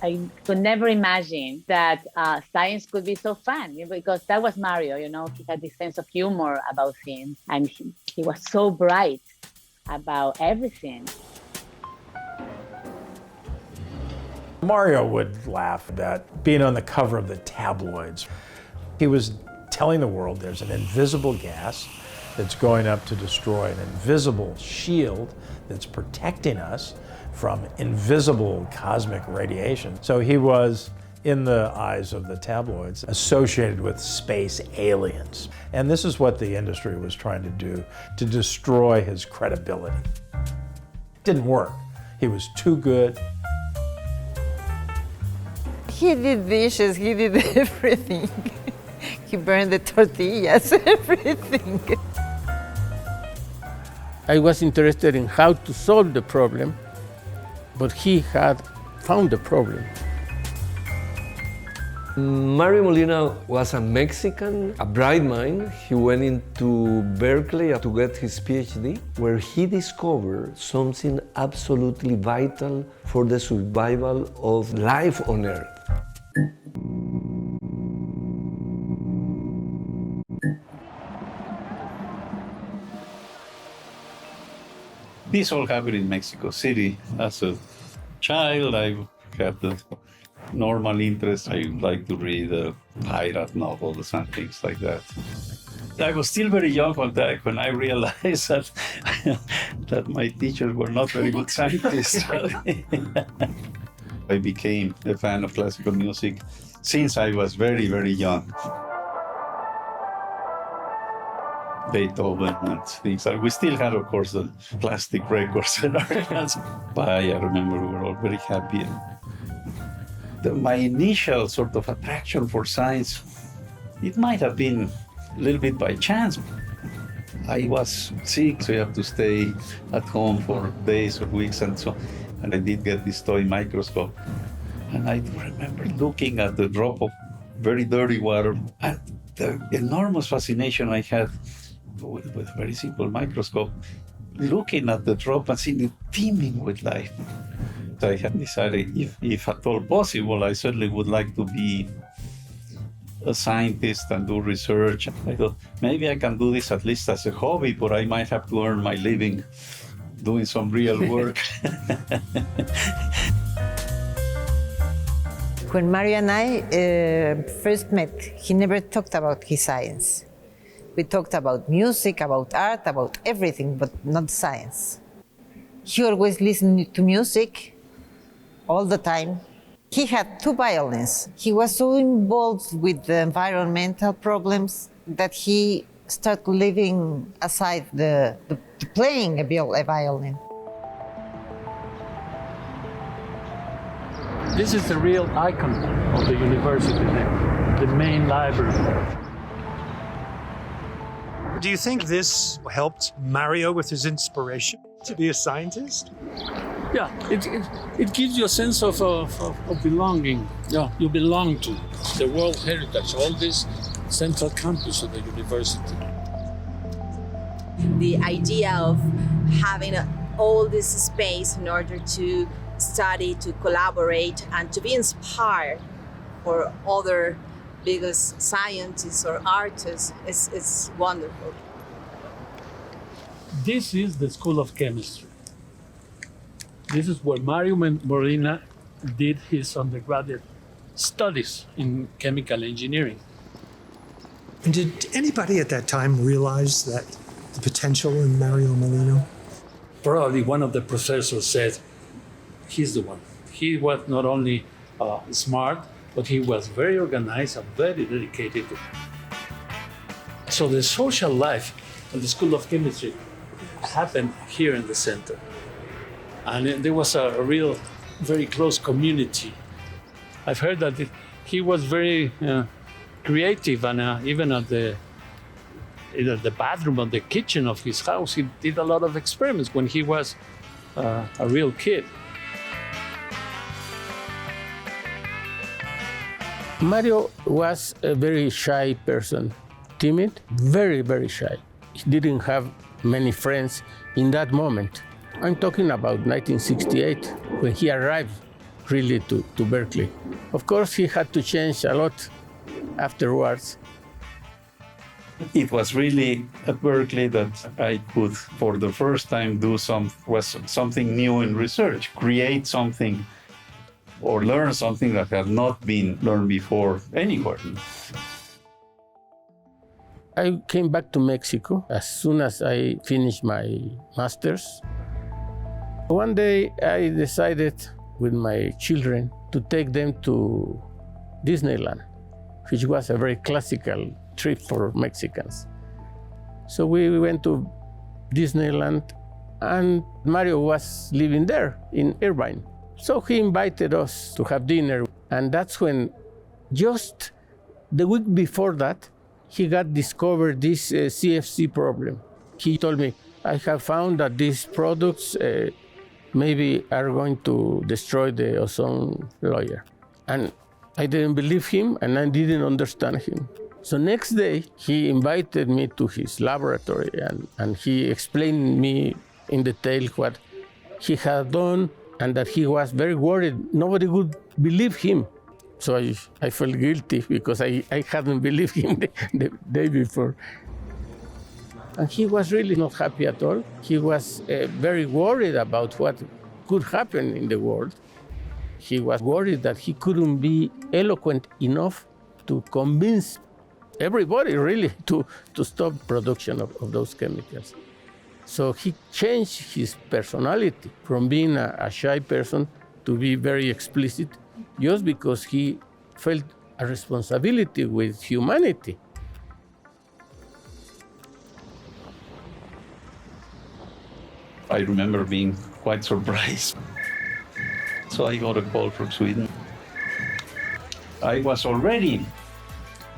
I could never imagine that science could be so fun because that was Mario, he had this sense of humor about things and he was so bright about everything. Mario would laugh at being on the cover of the tabloids. He was telling the world there's an invisible gas that's going up to destroy an invisible shield that's protecting us from invisible cosmic radiation. So he was, in the eyes of the tabloids, associated with space aliens. And this is what the industry was trying to do to destroy his credibility. It didn't work. He was too good. He did dishes, he did everything. He burned the tortillas, everything. I was interested in how to solve the problem, but he had found the problem. Mario Molina was a Mexican, a bright mind. He went into Berkeley to get his PhD, where he discovered something absolutely vital for the survival of life on Earth. This all happened in Mexico City. As a child, I had the normal interest. I like to read pirate novels and things like that. I was still very young when I realized that my teachers were not very good scientists. I became a fan of classical music since I was very, very young. Beethoven and things. We still had, of course, the plastic records in our hands. But I remember we were all very happy. My initial sort of attraction for science, it might have been a little bit by chance. I was sick, so you have to stay at home for days or weeks and so. And I did get this toy microscope. And I remember looking at the drop of very dirty water and the enormous fascination I had with a very simple microscope, looking at the drop and seeing it teeming with life. I had decided, if at all possible, I certainly would like to be a scientist and do research. I thought, maybe I can do this at least as a hobby, but I might have to earn my living doing some real work. When Mario and I first met, he never talked about his science. We talked about music, about art, about everything, but not science. He always listened to music all the time. He had 2 violins. He was so involved with the environmental problems that he started leaving aside the playing a violin. This is the real icon of the university there, the main library. Do you think this helped Mario with his inspiration to be a scientist? Yeah, it gives you a sense of belonging. Yeah, you belong to the World Heritage, all this central campus of the university. The idea of having all this space in order to study, to collaborate, and to be inspired for other biggest scientists or artists is wonderful. This is the School of Chemistry. This is where Mario Molina did his undergraduate studies in chemical engineering. And did anybody at that time realize that the potential in Mario Molina? Probably one of the professors said, he's the one. He was not only smart, but he was very organized and very dedicated. So the social life of the School of Chemistry happened here in the center. And there was a real, very close community. I've heard that he was very creative, and even at either the bathroom or the kitchen of his house, he did a lot of experiments when he was a real kid. Mario was a very shy person, timid, very, very shy. He didn't have many friends in that moment. I'm talking about 1968, when he arrived really to Berkeley. Of course, he had to change a lot afterwards. It was really at Berkeley that I could, for the first time, do something new in research, create something or learn something that had not been learned before anywhere. I came back to Mexico as soon as I finished my master's. One day I decided with my children to take them to Disneyland, which was a very classical trip for Mexicans. So we went to Disneyland, and Mario was living there in Irvine. So he invited us to have dinner, and that's when, just the week before that, he got discovered this CFC problem. He told me, I have found that these products maybe are going to destroy the ozone layer. And I didn't believe him, and I didn't understand him. So next day, he invited me to his laboratory, and he explained me in detail what he had done, and that he was very worried. Nobody would believe him. So I felt guilty because I hadn't believed him the day before. And he was really not happy at all. He was very worried about what could happen in the world. He was worried that he couldn't be eloquent enough to convince everybody really to stop production of those chemicals. So he changed his personality from being a shy person to be very explicit, just because he felt a responsibility with humanity. I remember being quite surprised. So I got a call from Sweden. I was already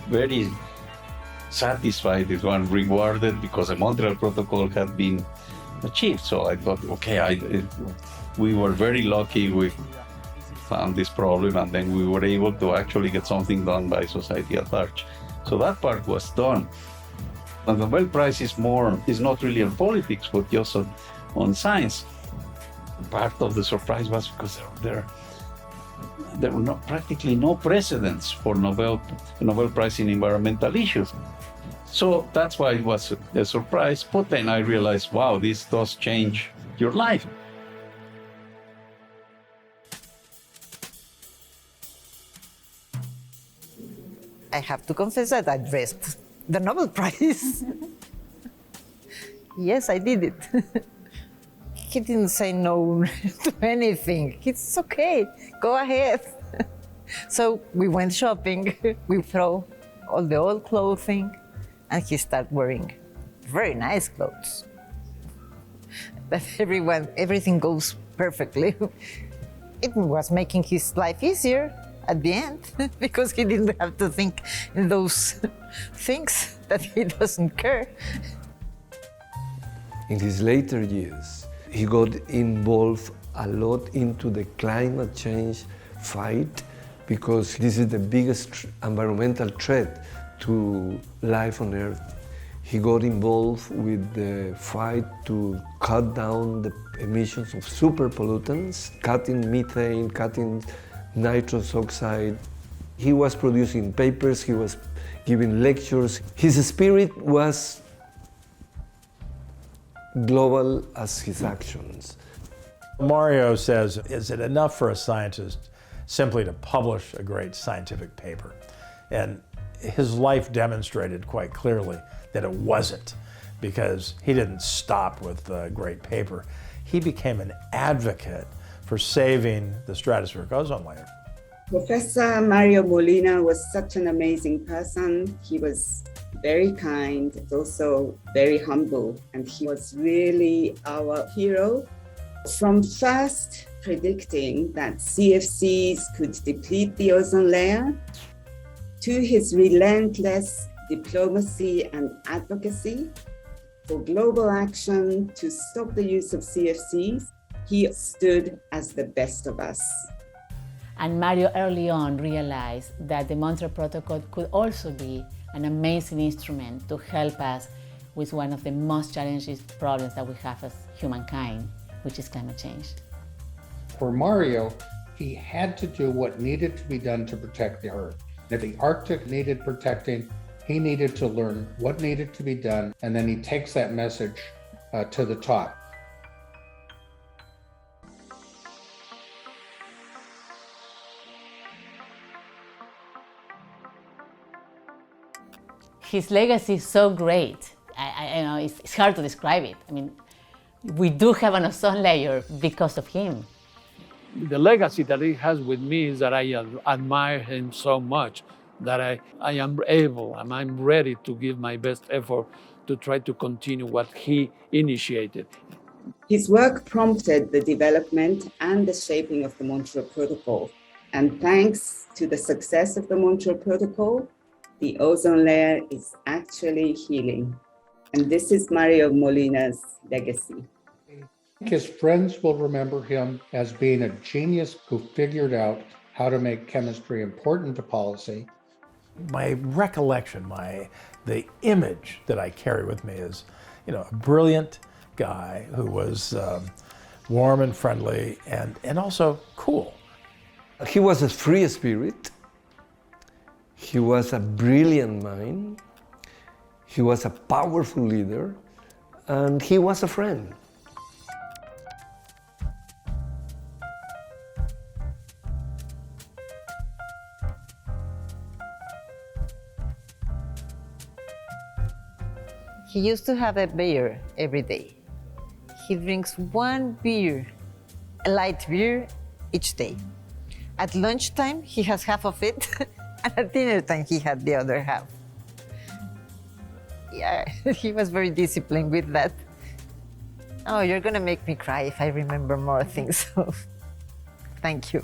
very satisfied with one, rewarded, because the Montreal Protocol had been achieved. So I thought, okay, we were very lucky. We found this problem, and then we were able to actually get something done by society at large. So that part was done. The Nobel Prize is not really on politics, but just on science. Part of the surprise was because there were practically no precedents for Nobel Prize in environmental issues. So that's why it was a surprise. But then I realized, wow, this does change your life. I have to confess that I dressed the Nobel Prize. Yes, I did it. He didn't say no to anything. It's okay, go ahead. So we went shopping, we throw all the old clothing, and he started wearing very nice clothes. That everything goes perfectly. It was making his life easier at the end, because he didn't have to think in those things that he doesn't care. In his later years, he got involved a lot into the climate change fight, because this is the biggest environmental threat to life on Earth. He got involved with the fight to cut down the emissions of super pollutants, cutting methane, cutting nitrous oxide. He was producing papers, he was giving lectures. His spirit was global as his actions. Mario says, is it enough for a scientist simply to publish a great scientific paper? And his life demonstrated quite clearly that it wasn't, because he didn't stop with the great paper. He became an advocate for saving the stratospheric ozone layer. Professor Mario Molina was such an amazing person. He was very kind, also very humble, and he was really our hero. From first predicting that CFCs could deplete the ozone layer, to his relentless diplomacy and advocacy for global action to stop the use of CFCs, he stood as the best of us. And Mario early on realized that the Montreal Protocol could also be an amazing instrument to help us with one of the most challenging problems that we have as humankind, which is climate change. For Mario, He had to do what needed to be done to protect the Earth. If the Arctic needed protecting, he needed to learn what needed to be done, and then he takes that message to the top. His legacy is so great. I know it's hard to describe it. I mean, we do have an ozone layer because of him. The legacy that he has with me is that I admire him so much that I am able and I'm ready to give my best effort to try to continue what he initiated. His work prompted the development and the shaping of the Montreal Protocol. And thanks to the success of the Montreal Protocol, the ozone layer is actually healing. And this is Mario Molina's legacy. His friends will remember him as being a genius who figured out how to make chemistry important to policy. My recollection, the image that I carry with me is, a brilliant guy who was warm and friendly and also cool. He was a free spirit. He was a brilliant mind. He was a powerful leader, and he was a friend. He used to have a beer every day. He drinks one beer, a light beer, each day. At lunchtime, he has half of it, and at dinner time, he had the other half. Yeah, he was very disciplined with that. Oh, you're gonna make me cry if I remember more things, so thank you.